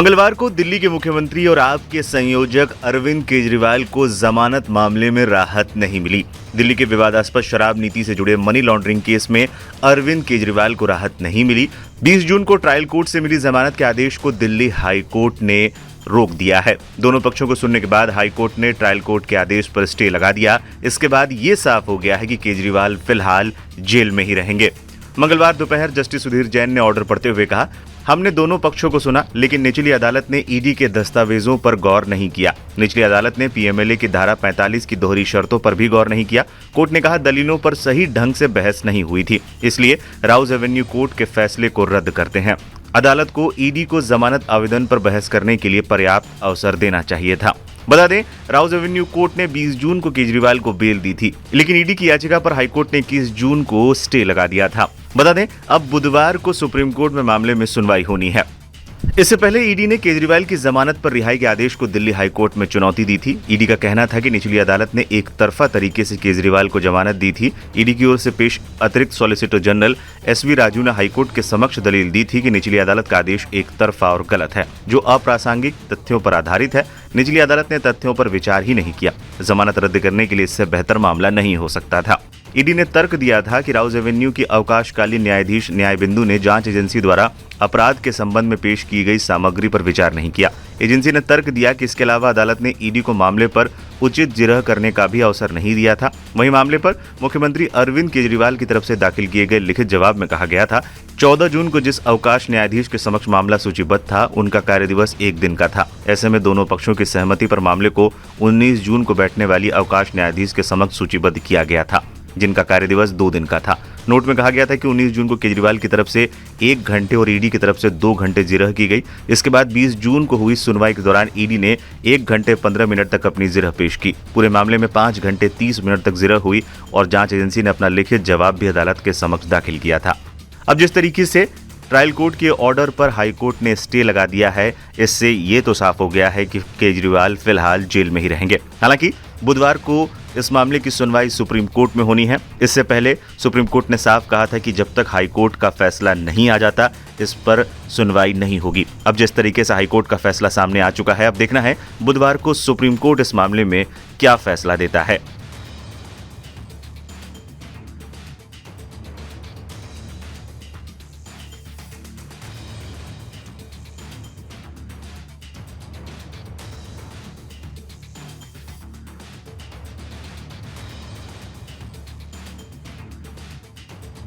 मंगलवार को दिल्ली के मुख्यमंत्री और आप के संयोजक अरविंद केजरीवाल को जमानत मामले में राहत नहीं मिली। दिल्ली के विवादास्पद शराब नीति से जुड़े मनी लॉन्ड्रिंग केस में अरविंद केजरीवाल को राहत नहीं मिली। 20 जून को ट्रायल कोर्ट से मिली जमानत के आदेश को दिल्ली हाई कोर्ट ने रोक दिया है। दोनों पक्षों को सुनने के बाद हाई कोर्ट ने ट्रायल कोर्ट के आदेश पर स्टे लगा दिया। इसके बाद ये साफ हो गया है कि केजरीवाल फिलहाल जेल में ही रहेंगे। मंगलवार दोपहर जस्टिस सुधीर जैन ने ऑर्डर पढ़ते हुए कहा, हमने दोनों पक्षों को सुना, लेकिन निचली अदालत ने ईडी के दस्तावेजों पर गौर नहीं किया। निचली अदालत ने पीएमएलए की धारा 45 की दोहरी शर्तों पर भी गौर नहीं किया। कोर्ट ने कहा, दलीलों पर सही ढंग से बहस नहीं हुई थी, इसलिए राउज एवेन्यू कोर्ट के फैसले को रद्द करते हैं। अदालत को ईडी को जमानत आवेदन पर बहस करने के लिए पर्याप्त अवसर देना चाहिए था। बता दें, राउज एवेन्यू कोर्ट ने 20 जून को केजरीवाल को बेल दी थी, लेकिन ईडी की याचिका पर हाईकोर्ट ने 21 जून को स्टे लगा दिया था। बता दें, अब बुधवार को सुप्रीम कोर्ट में मामले में सुनवाई होनी है। इससे पहले ईडी ने केजरीवाल की जमानत पर रिहाई के आदेश को दिल्ली हाई कोर्ट में चुनौती दी थी। ईडी का कहना था कि निचली अदालत ने एक तरफा तरीके से केजरीवाल को जमानत दी थी। ईडी की ओर से पेश अतिरिक्त सॉलिसिटर जनरल एसवी राजू ने हाईकोर्ट के समक्ष दलील दी थी कि निचली अदालत का आदेश एक तरफा और गलत है, जो अप्रासंगिक तथ्यों पर आधारित है। निचली अदालत ने तथ्यों पर विचार ही नहीं किया। जमानत रद्द करने के लिए इससे बेहतर मामला नहीं हो सकता था। ईडी ने तर्क दिया था कि राउज एवेन्यू की अवकाशकालीन न्यायाधीश न्यायबिंदु ने जांच एजेंसी द्वारा अपराध के संबंध में पेश की गई सामग्री पर विचार नहीं किया। एजेंसी ने तर्क दिया कि इसके अलावा अदालत ने ईडी को मामले पर उचित जिरह करने का भी अवसर नहीं दिया था। वहीं मामले पर मुख्यमंत्री अरविंद केजरीवाल की तरफ से दाखिल किए गए लिखित जवाब में कहा गया था, 14 जून को जिस अवकाश न्यायाधीश के समक्ष मामला सूचीबद्ध था, उनका कार्य दिवस एक दिन का था। ऐसे में दोनों पक्षों की सहमति पर मामले को 19 जून को बैठने वाली अवकाश न्यायाधीश के समक्ष सूचीबद्ध किया गया था, जिनका कार्य दिवस 2 दिन का था। नोट में कहा गया था कि 19 जून को केजरीवाल की तरफ से 1 घंटे और ईडी की तरफ से 2 घंटे जिरह की गई। इसके बाद 20 जून को हुई सुनवाई के दौरान ईडी ने 1 घंटे 15 मिनट तक अपनी जिरह पेश की। पूरे मामले में 5 घंटे 30 मिनट तक जिरह हुई और जांच एजेंसी ने अपना लिखित जवाब भी अदालत के समक्ष दाखिल किया था। अब जिस तरीके से ट्रायल कोर्ट के ऑर्डर पर हाई कोर्ट ने स्टे लगा दिया है, इससे ये तो साफ हो गया है कि केजरीवाल फिलहाल जेल में ही रहेंगे। हालांकि बुधवार को इस मामले की सुनवाई सुप्रीम कोर्ट में होनी है। इससे पहले सुप्रीम कोर्ट ने साफ कहा था कि जब तक हाई कोर्ट का फैसला नहीं आ जाता, इस पर सुनवाई नहीं होगी। अब जिस तरीके से हाई कोर्ट का फैसला सामने आ चुका है, अब देखना है बुधवार को सुप्रीम कोर्ट इस मामले में क्या फैसला देता है।